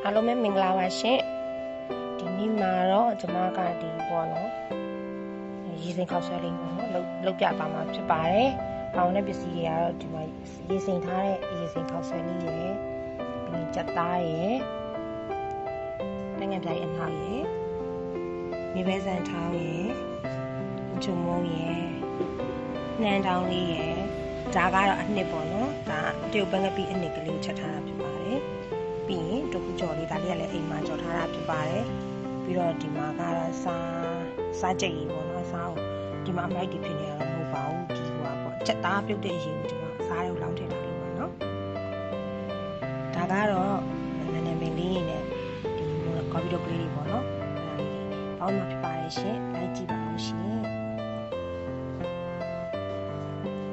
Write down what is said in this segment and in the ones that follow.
အားလုံးပဲမင်္ဂလာပါရှင်ဒီနေ့မှာတော့ကျွန်မကဒီပေါ့နော်ရေစိမ်ခောက်ဆွဲလေးပေါ့နော်လောက်ပြသွားမှာဖြစ်ပါတယ်။ပေါင်းတဲ့ပစ္စည်းတွေကတော့ဒီမှာရေစိမ်ထားတဲ့ရေစိမ်ခောက်ဆွဲလေးရယ်ပြီးကြက်သားရယ်နိုင်ငံပြိုင်အနောက်ရယ်မြေပဲစံထောင်းရယ်ချုံမိုးရယ်နှမ်းတောင်းလေးရယ်ဒါကတော့အနှစ်ပေါ့နော်ဒါတရုတ်ပန်းကပိအနှစ်ကလေးကိုချက်ထားတာဖြစ်ပါတယ်ပြီးရင်တခုကြော်လေးဒါလေးကလည်းအိမ်မှာကြော်ထားတာဖြစ်ပါတယ်ပြီးတော့ဒီမှာကတော့စားကြက်ရည်ပေါ့နော်စားကိုဒီမှာအမိုက်တွေဖြစ်နေရတော့မဟုတ်ပါဘူးဒီကွာပေါ့ချက်သားပြုတ်တဲ့ရေကိုဒီမှာစားရုပ်လောင်းထည့်ထားလေးပါနော်ဒါကတော့နည်းနည်းပင်လေးနေနဲ့ဒီကော်ဖီတို့ကလေးတွေပေါ့နော်ပေါင်းမှာဖြစ်ပါတယ်ရှင်လိုက်ကြည့်ပါဦးရှင်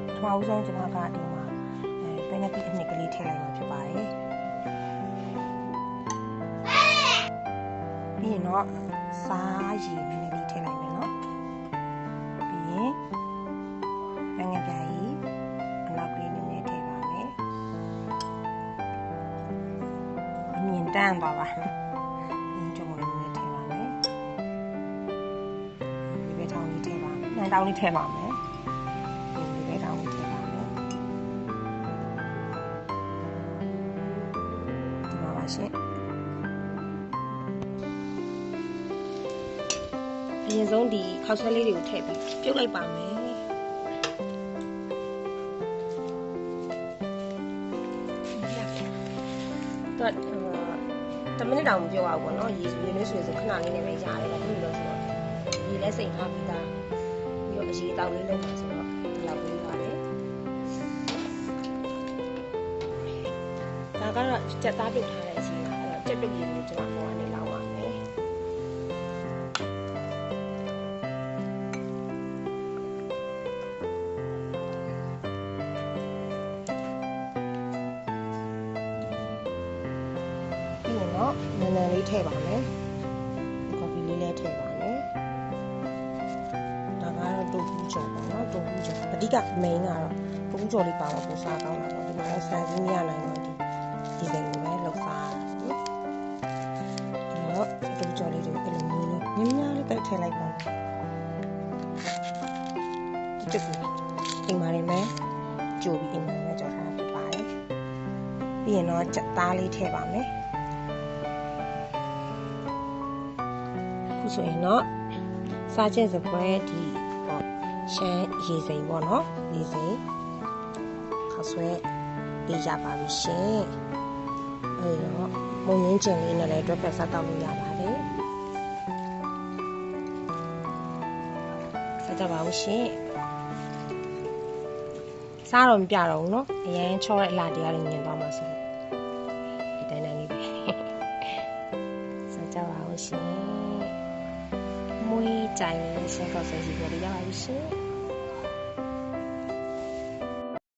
ပထမဦးဆုံးကျွန်မကဒီမှာပန်းကပိအနှစ်ကလေးထည့်လိုက်မှာဖြစ်ပါတယ်ပြီးရင်တော့စားရည်နည်းနည်းလေးထည့်လိုက်မယ်နော်ပြီးရင်ပန်းကပြားကြီးအနောက်ကလေးနည်းနည်းထည့်ပါမယ်အမြင်တန်းသွားပါကြုံလေးနည်းနည်းထည့်ပါမယ်ဒီဘက်ထောင်လေးထည့်ပါမယ်နှမ်းတောင်းလေးထည့်ပါမယ်ဒီဘက်ထောင်လေးထည့်ပါမယ်ဒီမှာပါရှင်အရင်ဆုံးဒီခောက်ဆွဲလေးတွေကိုထည့်ပြီးပြုတ်လိုက်ပါမယ်တော့10မိနစ်တောင်မပြောရဘူးပေါ့နော်ရေလေးဆိုခဏလေးနဲ့ပဲရတယ်ဘာလို့လဲဆိုတော့ရေလဲစိမ်ထားပြီးသားပြီးတော့အရေတောက်လေးလုံးပါဆိုတော့ဒီလောက်လေးပါတယ်ဒါကတော့ကြက်သားပြုတ်ထားတဲ့အချိန်အဲ့တော့ကြက်ပြုတ်ရေကိုကျွန်တော်ပေါ်ကနေလောင်းပါမယ်နော်နည်းနည်းလေးထည့်ပါမယ်ကော်ဖီလေးလည်းထည့်ပါမယ်ဒါကတော့တိုးဘူးကြော်ပေါ့နော်တိုးဘူးကြော်အဓိက main ကတော့တိုးဘူးကြော်လေးပါတော့ပုံစားကောင်းတာပေါ့ဒီမှာလည်းဆန်စင်းရနိုင်တော့ဒီစိမ်ကိုပဲလောက်စားနော်တိုးဘူးကြော်လေးတွေအဲ့လိုမျိုးလေးမြင်းများလေးပဲထည့်လိုက်ပါဒီတက်ကူအိမ်မှာနေမယ်ကြိုပြီးအိမ်မှာလည်းကြော်ထားတာဖြစ်ပါတယ်ပြီးရင်တော့ကြက်သားလေးထည့်ပါမယ်ဆိုရင်တော့စားခြင်းစပွဲဒီပေါ့ရှမ်းရေစိမ်ပေါ့နော်ရေစိမ်ခောက်ဆွဲလေးရပါပြီရှင်အဲ့တော့မုံရင်းကျင်လေးနဲ့လည်းတွဲဖက်စားတောက်လို့ရပါတယ်စားကြပါဦးရှင်စားတော့မပြတော့ဘူးနော်အရင်ချောတဲ့အလားတရားလေးမြင်သွားမှာဆိုဒီတိုင်းတိုင်းလေးပဲစားကြပါဦးရှင်မွေးကြိုင်လေးဆက်ကောက်ဆက်စီပေါ်ရပါပြီရှင်